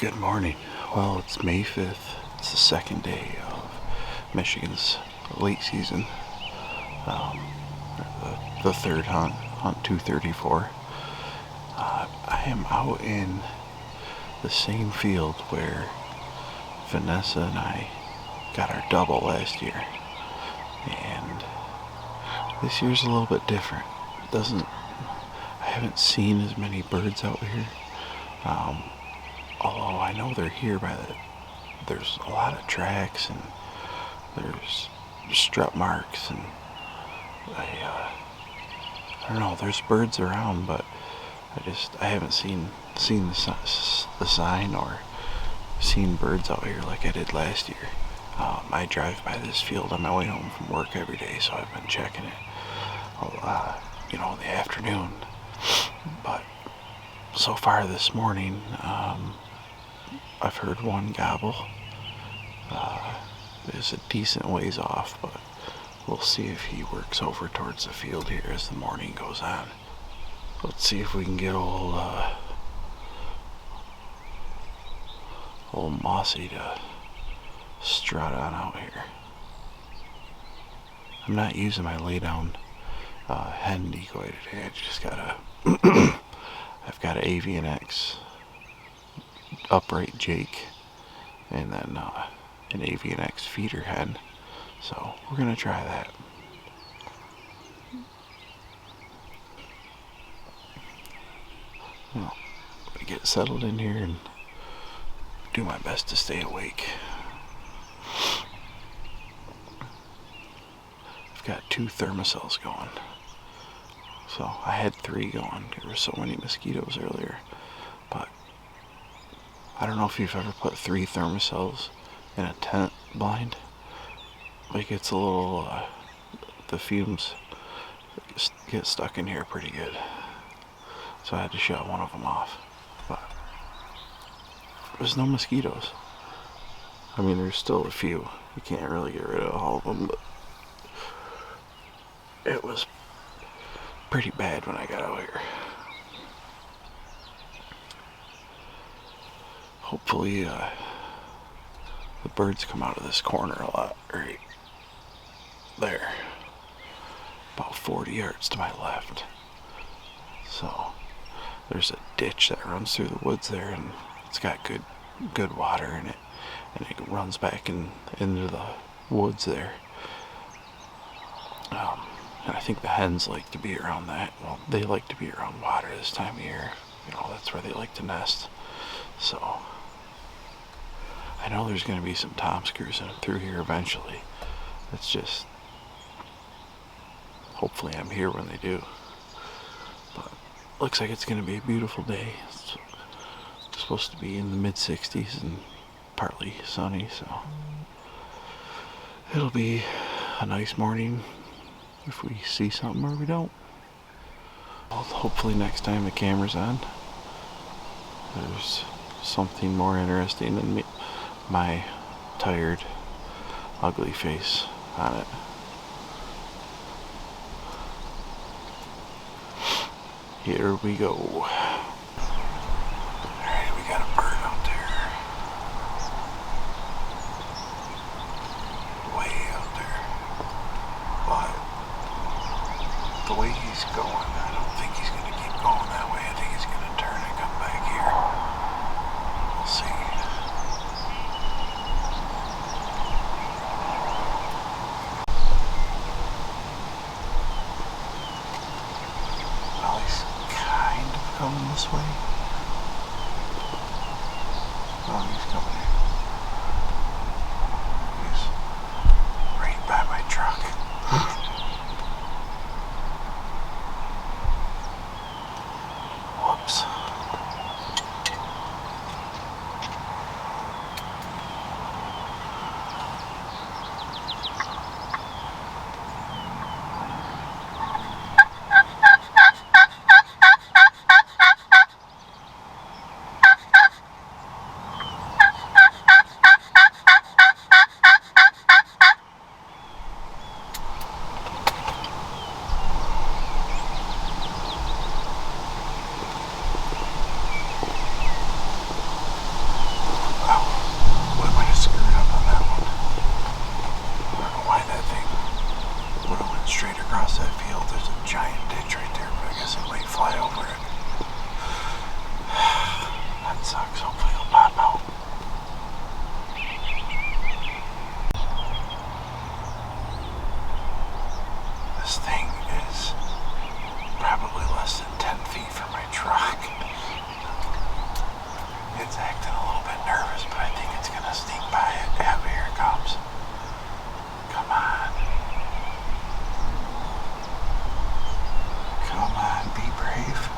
Good morning. Well, it's May 5th. It's the second day of Michigan's late season. The third hunt 234. I am out in the same field where Vanessa and I got our double last year. And this year's a little bit different. I haven't seen as many birds out here. Although I know they're here there's a lot of tracks and there's strut marks and I don't know, there's birds around, but I haven't seen the sign or seen birds out here like I did last year. I drive by this field on my way home from work every day, so I've been checking it, in the afternoon. But so far this morning, I've heard one gobble. It's a decent ways off, but we'll see if he works over towards the field here as the morning goes on. Let's see if we can get old Mossy to strut on out here. I'm not using my lay down hen decoy today. I've got an AVNX upright Jake and then an AVNX feeder hen, so we're gonna try that. Well, I'm gonna get settled in here and do my best to stay awake. I've got 2 thermocells going. So I had 3 going. There were so many mosquitoes earlier. But I don't know if you've ever put 3 thermocells in a tent blind. It gets a little, the fumes get stuck in here pretty good. So I had to shut one of them off. But there's no mosquitoes. I mean, there's still a few. You can't really get rid of all of them, but it was pretty bad when I got out here. Hopefully, the birds come out of this corner a lot. Right there. About 40 yards to my left. So, there's a ditch that runs through the woods there, and it's got good water in it. And it runs back into the woods there. And I think the hens like to be around that. Well, they like to be around water this time of year. That's where they like to nest. So, I know there's going to be some toms cruising through here eventually. It's just, hopefully I'm here when they do. But, looks like it's going to be a beautiful day. It's supposed to be in the mid-60s and partly sunny, so it'll be a nice morning if we see something or we don't. Well, hopefully next time the camera's on, there's something more interesting than my tired, ugly face on it. Here we go. Alright, we got a bird out there. Way out there. But the way he's going, I don't think he's going to keep going that way. I think he's going to turn and come back here. We'll see. Well, he's kind of coming this way. Oh, he's coming in. He's right by my truck. Whoops. straight across that field. There's a giant ditch right there, but I guess it might fly over it. That sucks. Hopefully it'll pop out. This thing is probably less than 10 feet from my truck. It's acting a little bit nervous, but I think it's going to sneak by it. Yeah, here it comes. Come on. Come on, be brave.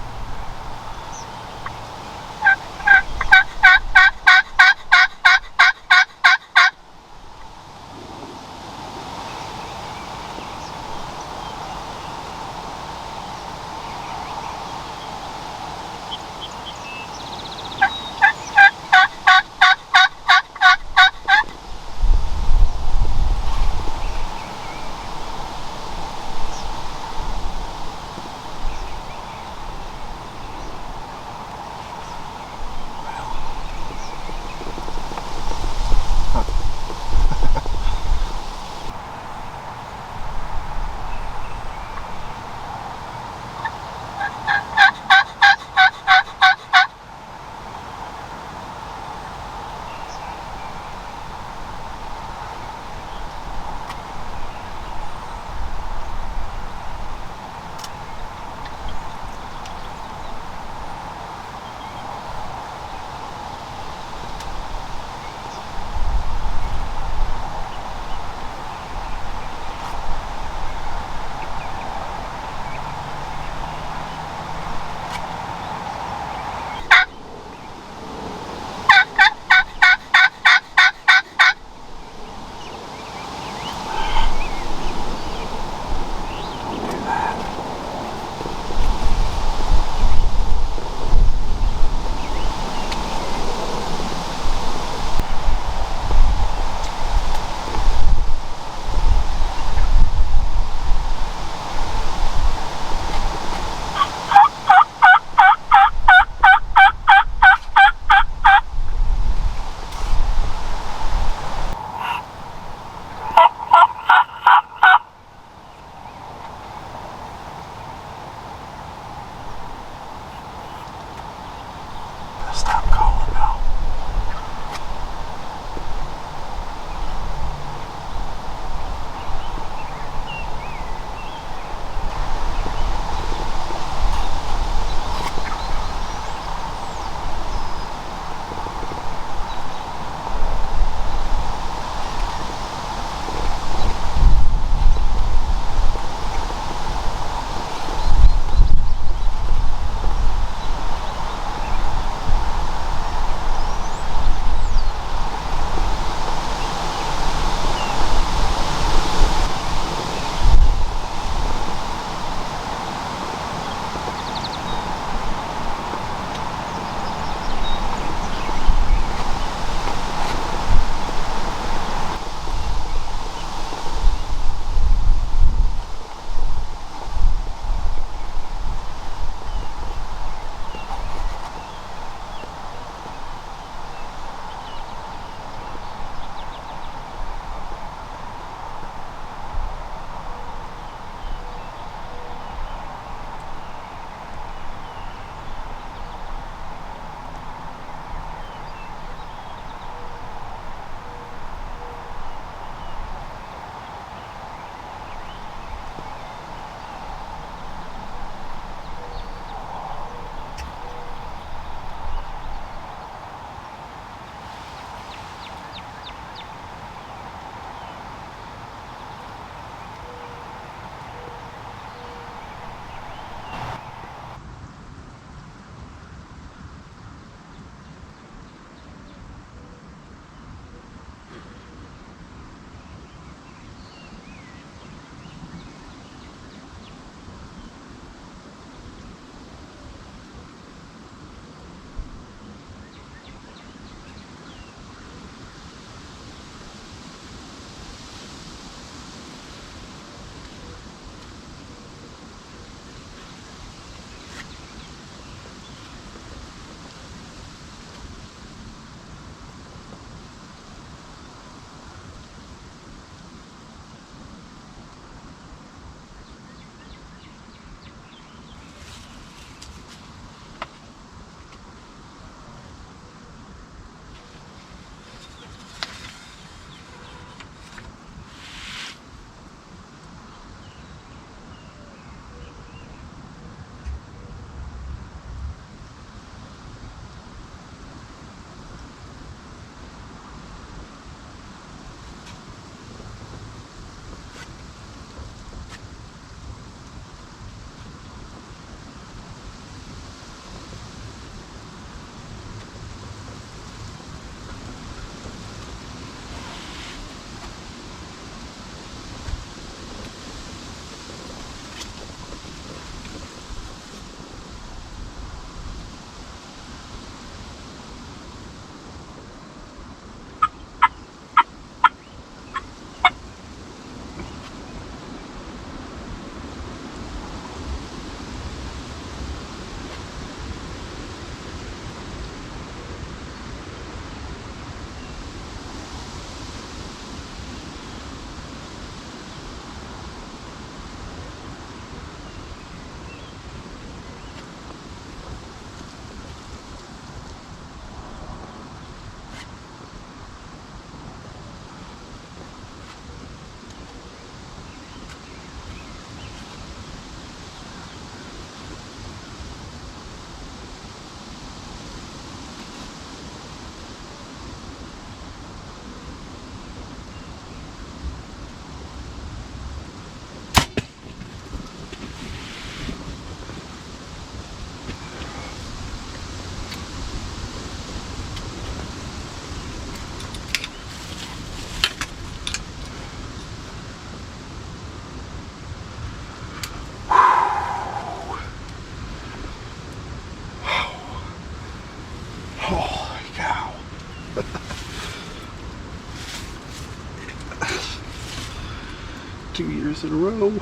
decoys in a row.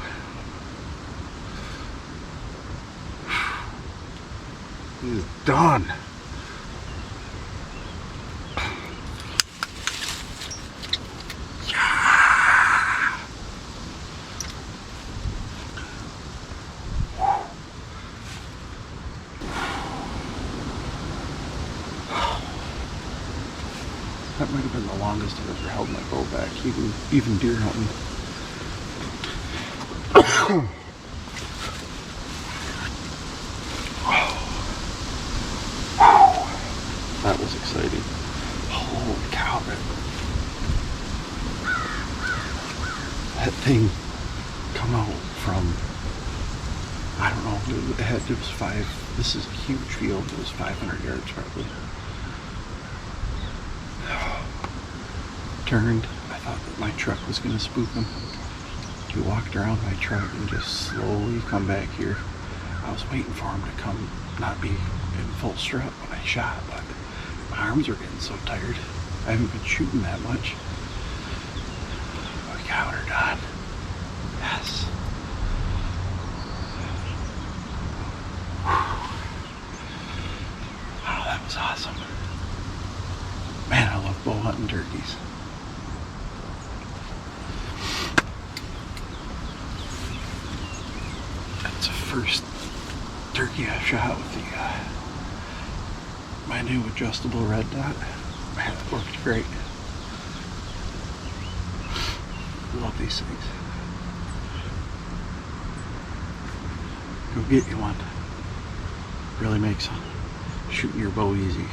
He's done. That might have been the longest I've ever held my bow back, even deer hunting. That was exciting. Holy cow, that thing come out from, I don't know, it was this is a huge field, it was 500 yards probably. Turned, I thought that my truck was going to spook him. He walked around my truck and just slowly come back here. I was waiting for him to come, not be in full strut when I shot, but my arms are getting so tired. I haven't been shooting that much. We got her done. Yes. Oh, that was awesome. Man, I love bow hunting turkeys. That's the first turkey I shot with my new adjustable red dot. Man, it worked great. Love these things. Go get you one. Really makes shooting your bow easy.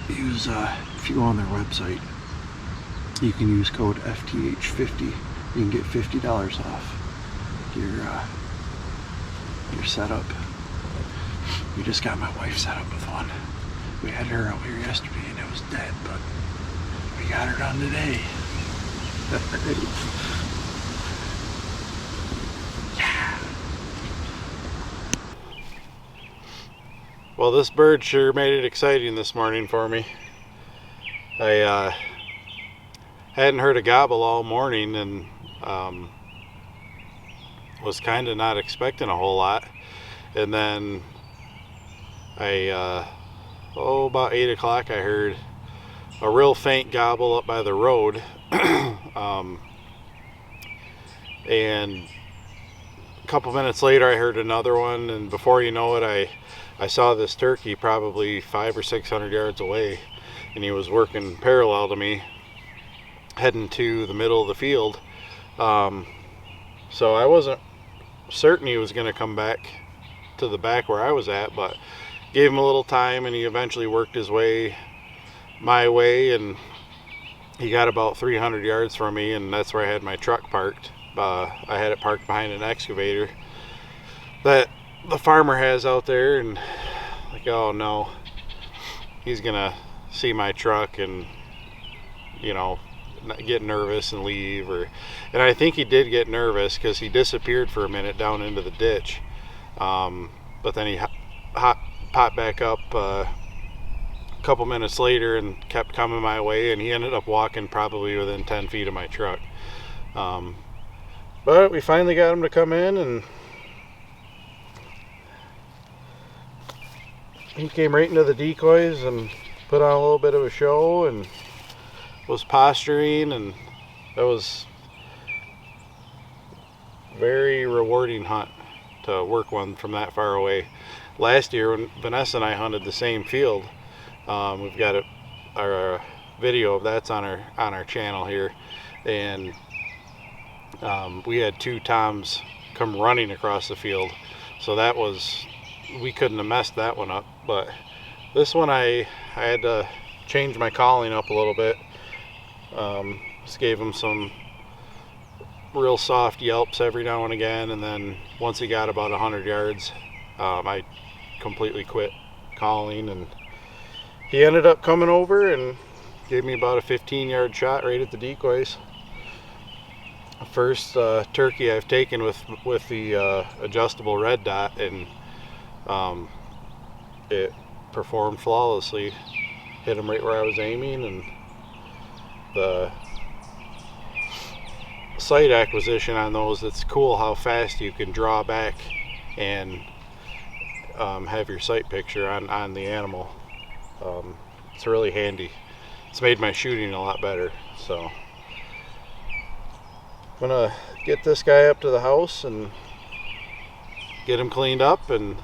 Use if you go on their website, you can use code FTH50. You can get $50 off your setup. We just got my wife set up with one. We had her out here yesterday and it was dead, but we got her done today. Yeah. Well, this bird sure made it exciting this morning for me. I hadn't heard a gobble all morning and was kind of not expecting a whole lot. And then about 8 o'clock I heard a real faint gobble up by the road. And a couple minutes later I heard another one, and before you know it I saw this turkey probably 500 or 600 yards away, and he was working parallel to me heading to the middle of the field. So I wasn't certain he was going to come back to the back where I was at, but gave him a little time and he eventually worked his way my way, and he got about 300 yards from me, and that's where I had my truck parked. I had it parked behind an excavator that the farmer has out there, and like, oh no, he's gonna see my truck and, you know, get nervous and leave. And I think he did get nervous because he disappeared for a minute down into the ditch, but then he popped back up a couple minutes later and kept coming my way, and he ended up walking probably within 10 feet of my truck. But we finally got him to come in, and he came right into the decoys and put on a little bit of a show and was posturing, and that was a very rewarding hunt to work one from that far away. Last year when Vanessa and I hunted the same field, we've got our video of that's on our channel here, and we had two toms come running across the field, so that was, we couldn't have messed that one up. But this one I had to change my calling up a little bit. Just gave him some real soft yelps every now and again, and then once he got about 100 yards, I completely quit calling, and he ended up coming over and gave me about a 15-yard shot right at the decoys. First turkey I've taken with the adjustable red dot, and it performed flawlessly. Hit him right where I was aiming, and the sight acquisition on those, it's cool how fast you can draw back and have your sight picture on the animal. It's really handy. It's made my shooting a lot better. So I'm gonna get this guy up to the house and get him cleaned up and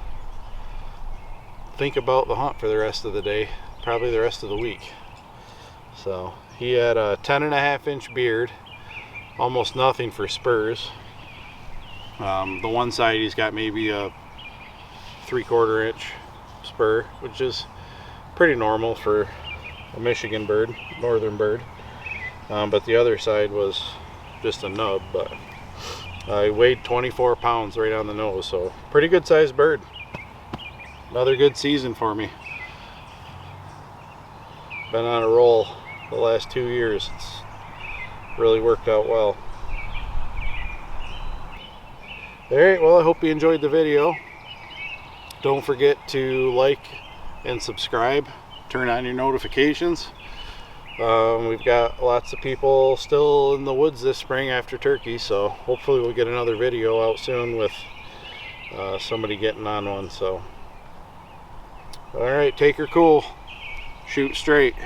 think about the hunt for the rest of the day, probably the rest of the week. So he had a 10.5-inch beard, almost nothing for spurs. The one side he's got maybe a 3/4 inch spur, which is pretty normal for a Michigan bird, northern bird. But the other side was just a nub. But he weighed 24 pounds right on the nose, so pretty good sized bird. Another good season for me. Been on a roll the last 2 years. It's really worked out well. Alright, well, I hope you enjoyed the video. Don't forget to like and subscribe. Turn on your notifications. We've got lots of people still in the woods this spring after turkey, so hopefully we'll get another video out soon with somebody getting on one. So, alright, take her cool. Shoot straight.